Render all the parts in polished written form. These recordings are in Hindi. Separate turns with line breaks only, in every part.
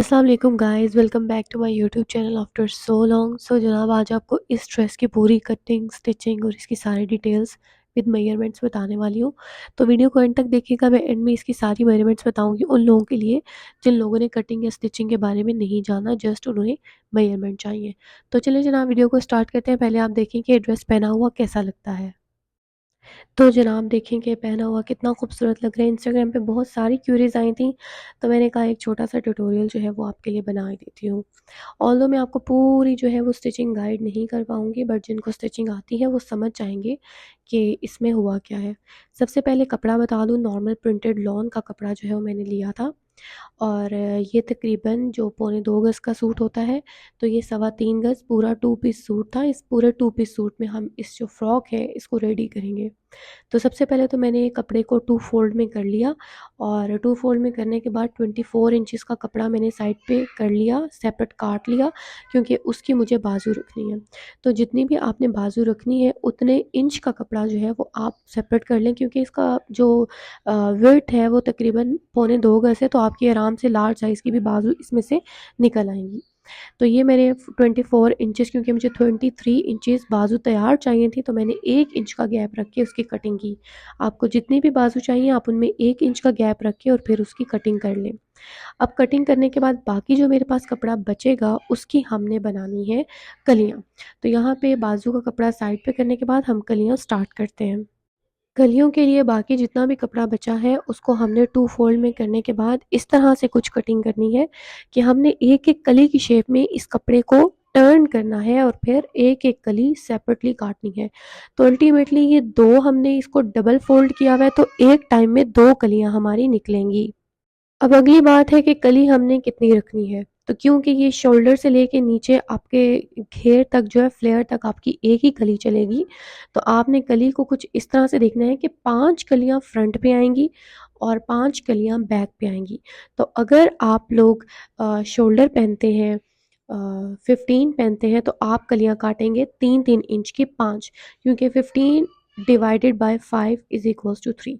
अस्सलाम वालेकुम guys, welcome back to my YouTube channel after so long. जनाब, आज आपको इस ड्रेस की पूरी कटिंग, स्टिचिंग और इसकी सारी डिटेल्स विद मेजरमेंट्स बताने वाली हूँ। तो वीडियो को एंड तक देखिएगा। मैं एंड में इसकी सारी मेजरमेंट्स बताऊंगी उन लोगों के लिए जिन लोगों ने कटिंग या स्टिचिंग के बारे में नहीं जाना, जस्ट उन्हें मेजरमेंट चाहिए। तो चलिए जनाब, वीडियो को स्टार्ट करते हैं। पहले आप देखें कि ड्रेस पहना हुआ कैसा लगता है। तो जनाब देखें कि पहना हुआ कितना खूबसूरत लग रहा है। इंस्टाग्राम पे बहुत सारी क्यूरीज आई थी, तो मैंने कहा एक छोटा सा ट्यूटोरियल जो है वो आपके लिए बना ही देती हूँ। ऑल्दो मैं आपको पूरी जो है वो स्टिचिंग गाइड नहीं कर पाऊँगी, बट जिनको स्टिचिंग आती है वो समझ जाएँगे कि इसमें हुआ क्या है। सबसे पहले कपड़ा बता दूँ, नॉर्मल प्रिंटेड लॉन का कपड़ा जो है वो मैंने लिया था, और ये तकरीबन जो पौने 2 गज़ का सूट होता है, तो ये सवा 3 गज़ पूरा 2 पीस सूट था। इस पूरे 2 पीस सूट में हम इस जो फ्रॉक है इसको रेडी करेंगे। तो सबसे पहले तो मैंने कपड़े को 2 फोल्ड में कर लिया, और 2 फोल्ड में करने के बाद 24 इंचेस का कपड़ा मैंने साइड पे कर लिया, सेपरेट काट लिया, क्योंकि उसकी मुझे बाजू रखनी है। तो जितनी भी आपने बाजू रखनी है उतने इंच का कपड़ा जो है वो आप सेपरेट कर लें, क्योंकि इसका जो विड्थ है वो तकरीबन पौने 2 गज़ है, तो आपकी आराम से लार्ज साइज़ की भी बाजू इसमें से निकल आएंगी। तो ये मेरे 24 इंचेस, क्योंकि मुझे 23 इंचेस बाजू तैयार चाहिए थी, तो मैंने 1 इंच का गैप रख के उसकी कटिंग की। आपको जितनी भी बाजू चाहिए आप उनमें 1 इंच का गैप रख के और फिर उसकी कटिंग कर लें। अब कटिंग करने के बाद बाकी जो मेरे पास कपड़ा बचेगा उसकी हमने बनानी है कलियाँ। तो यहाँ पे बाजू का कपड़ा साइड पे करने के बाद हम कलियाँ स्टार्ट करते हैं। कलियों के लिए बाकी जितना भी कपड़ा बचा है उसको हमने 2 फोल्ड में करने के बाद इस तरह से कुछ कटिंग करनी है कि हमने एक-एक कली की शेप में इस कपड़े को टर्न करना है और फिर एक-एक कली सेपरेटली काटनी है। तो अल्टीमेटली ये 2 हमने इसको डबल फोल्ड किया हुआ है, तो एक टाइम में 2 कलियाँ हमारी निकलेंगी। अब अगली बात है कि कली हमने कितनी रखनी है। तो क्योंकि ये शोल्डर से लेके नीचे आपके घेर तक जो है, फ्लेयर तक आपकी एक ही कली चलेगी, तो आपने कली को कुछ इस तरह से देखना है कि 5 कलियाँ फ्रंट पे आएंगी और 5 कलियाँ बैक पे आएंगी। तो अगर आप लोग शोल्डर पहनते हैं, 15 पहनते हैं, तो आप कलियाँ काटेंगे 3-3 इंच की 5, क्योंकि 15 divided by 5 is equals to 3।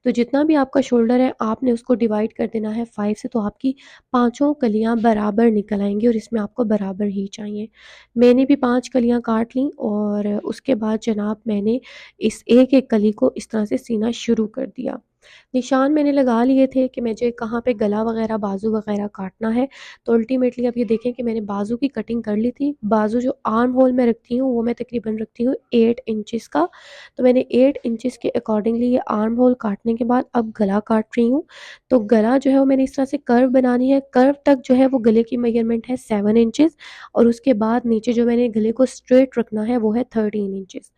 तो जितना भी आपका शोल्डर है आपने उसको डिवाइड कर देना है 5 से, तो आपकी पांचों कलियां बराबर निकल आएंगी, और इसमें आपको बराबर ही चाहिए। मैंने भी 5 कलियां काट ली, और उसके बाद जनाब मैंने इस एक एक कली को इस तरह से सीना शुरू कर दिया। निशान मैंने लगा लिए थे कि मुझे कहाँ पे गला वगैरह, बाजू वगैरह काटना है। तो अल्टीमेटली अब ये देखें कि मैंने बाजू की कटिंग कर ली थी। बाजू जो आर्म होल में रखती हूँ वो मैं तकरीबन रखती हूँ 8 इंचेस का। तो मैंने 8 इंचेस के अकॉर्डिंगली ये आर्म होल काटने के बाद अब गला काट रही हूँ। तो गला जो है वो मैंने इस तरह से कर्व बनानी है। कर्व तक जो है वो गले की मेजरमेंट है 7 इंचेस, और उसके बाद नीचे जो मैंने गले को स्ट्रेट रखना है वो है 13 इंचेस।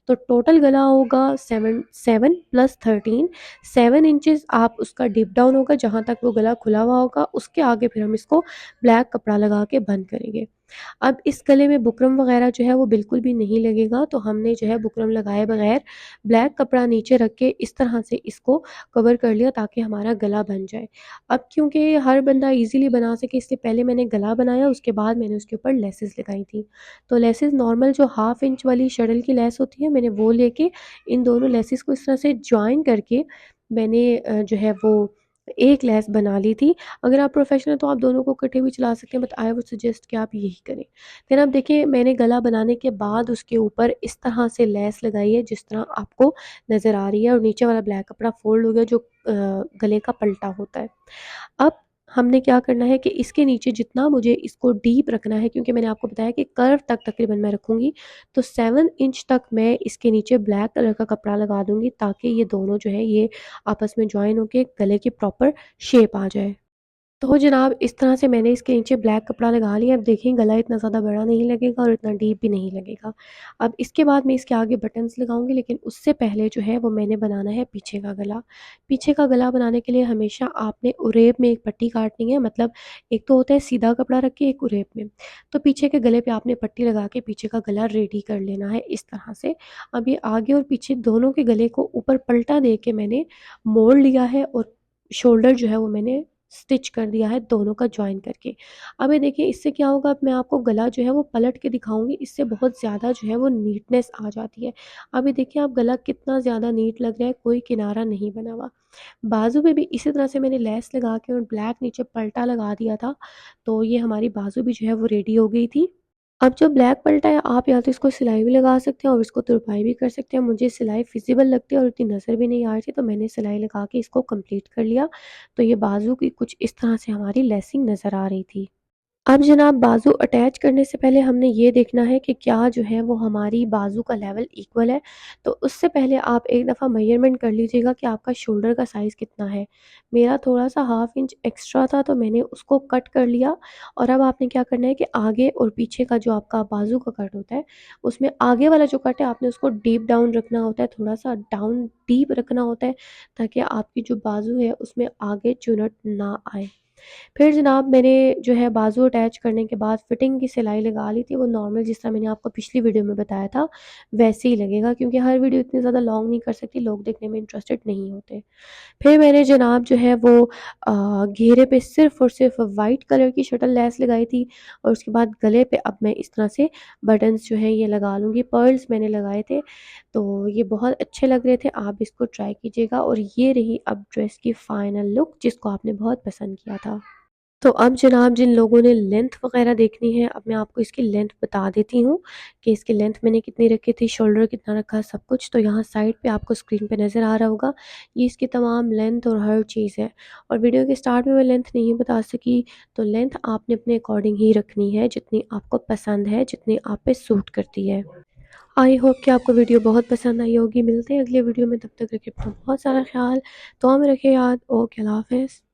तो टोटल गला होगा 7 7 प्लस 13, 7 इंचेस आप उसका डीप डाउन होगा जहाँ तक वो गला खुला हुआ होगा। उसके आगे फिर हम इसको ब्लैक कपड़ा लगा के बंद करेंगे। अब इस गले में बुकरम वगैरह जो है वो बिल्कुल भी नहीं लगेगा, तो हमने जो है बुकरम लगाए बगैर ब्लैक कपड़ा नीचे रख के इस तरह से इसको कवर कर लिया ताकि हमारा गला बन जाए। अब क्योंकि हर बंदा इजीली बना सके, इसलिए पहले मैंने गला बनाया, उसके बाद मैंने उसके ऊपर लेसेस लगाई थी। तो लेसेस नॉर्मल जो हाफ इंच वाली शटल की लेस होती है, मैंने वो लेके इन दोनों लेसेस को इस तरह से ज्वाइन करके मैंने जो है वो एक लेस बना ली थी। अगर आप प्रोफेशनल तो आप दोनों को इकट्ठे भी चला सकते हैं, बट आई वुड सजेस्ट कि आप यही करें। फिर आप देखिए मैंने गला बनाने के बाद उसके ऊपर इस तरह से लेस लगाई है जिस तरह आपको नज़र आ रही है, और नीचे वाला ब्लैक कपड़ा फोल्ड हो गया जो गले का पल्टा होता है। अब हमने क्या करना है कि इसके नीचे जितना मुझे इसको डीप रखना है, क्योंकि मैंने आपको बताया कि कर्व तक तकरीबन मैं रखूँगी, तो 7 इंच तक मैं इसके नीचे ब्लैक कलर का कपड़ा लगा दूँगी ताकि ये दोनों जो है ये आपस में जॉइन होके गले की प्रॉपर शेप आ जाए। तो जनाब इस तरह से मैंने इसके नीचे ब्लैक कपड़ा लगा लिया। अब देखिए गला इतना ज़्यादा बड़ा नहीं लगेगा और इतना डीप भी नहीं लगेगा। अब इसके बाद मैं इसके आगे बटन्स लगाऊंगी, लेकिन उससे पहले जो है वो मैंने बनाना है पीछे का गला। पीछे का गला बनाने के लिए हमेशा आपने उरेब में एक पट्टी काटनी है, मतलब एक तो होता है सीधा कपड़ा रख के, एक उरेब में। तो पीछे के गले पे आपने पट्टी लगा के पीछे का गला रेडी कर लेना है इस तरह से। अब ये आगे और पीछे दोनों के गले को ऊपर पलटा दे के मैंने मोड़ लिया है, और शोल्डर जो है वो मैंने स्टिच कर दिया है दोनों का जॉइन करके। अब ये देखिए इससे क्या होगा, अब मैं आपको गला जो है वो पलट के दिखाऊँगी, इससे बहुत ज़्यादा जो है वो नीटनेस आ जाती है। अब ये देखिए आप गला कितना ज़्यादा नीट लग रहा है, कोई किनारा नहीं बना हुआ। बाजू में भी इसी तरह से मैंने लेस लगा के और ब्लैक नीचे पल्टा लगा दिया था, तो ये हमारी बाजू भी जो है वो रेडी हो गई थी। अब जो ब्लैक पल्टा है आप या तो इसको सिलाई भी लगा सकते हैं और इसको तुरपाई भी कर सकते हैं। मुझे सिलाई फिज़िबल लगती है और इतनी नज़र भी नहीं आ रही थी, तो मैंने सिलाई लगा के इसको कंप्लीट कर लिया। तो ये बाजू की कुछ इस तरह से हमारी लेसिंग नज़र आ रही थी। अब जनाब बाजू अटैच करने से पहले हमने ये देखना है कि क्या जो है वो हमारी बाजू का लेवल इक्वल है। तो उससे पहले आप एक दफ़ा मेज़रमेंट कर लीजिएगा कि आपका शोल्डर का साइज़ कितना है। मेरा थोड़ा-सा हाफ़ इंच एक्स्ट्रा था, तो मैंने उसको कट कर लिया। और अब आपने क्या करना है कि आगे और पीछे का जो आपका बाजू का कट होता है, उसमें आगे वाला जो कट है आपने उसको डीप डाउन रखना होता है, थोड़ा-सा डाउन डीप रखना होता है, ताकि आपकी जो बाजू है उसमें आगे चुनट ना आए। फिर जनाब मैंने जो है बाजू अटैच करने के बाद फिटिंग की सिलाई लगा ली थी, वो नॉर्मल जिस तरह मैंने आपको पिछली वीडियो में बताया था वैसे ही लगेगा, क्योंकि हर वीडियो इतनी ज़्यादा लॉन्ग नहीं कर सकती, लोग देखने में इंटरेस्टेड नहीं होते। फिर मैंने जनाब जो है वो घेरे पे सिर्फ़ और सिर्फ़ वाइट कलर की शटल लेस लगाई थी, और उसके बाद गले पे अब मैं इस तरह से बटन्स जो हैं ये लगा लूँगी। पर्ल्स मैंने लगाए थे, तो ये बहुत अच्छे लग रहे थे, आप इसको ट्राई कीजिएगा। और ये रही अब ड्रेस की फाइनल लुक, जिसको आपने बहुत पसंद किया था। तो अब जनाब जिन लोगों ने लेंथ वग़ैरह देखनी है, अब मैं आपको इसकी लेंथ बता देती हूँ कि इसकी लेंथ मैंने कितनी रखी थी, शोल्डर कितना रखा, सब कुछ। तो यहाँ साइड पे आपको स्क्रीन पे नज़र आ रहा होगा, ये इसकी तमाम लेंथ और हर चीज़ है। और वीडियो के स्टार्ट में मैं लेंथ नहीं बता सकी, तो लेंथ आपने अपने अकॉर्डिंग ही रखनी है, जितनी आपको पसंद है, जितनी आप पे सूट करती है। आई होप कि आपको वीडियो बहुत पसंद आई होगी। मिलते हैं अगले वीडियो में, तब तक रखिए अपना बहुत सारा ख्याल, दुआ में रखिए याद। ओके, अल्लाह हाफ़िज़।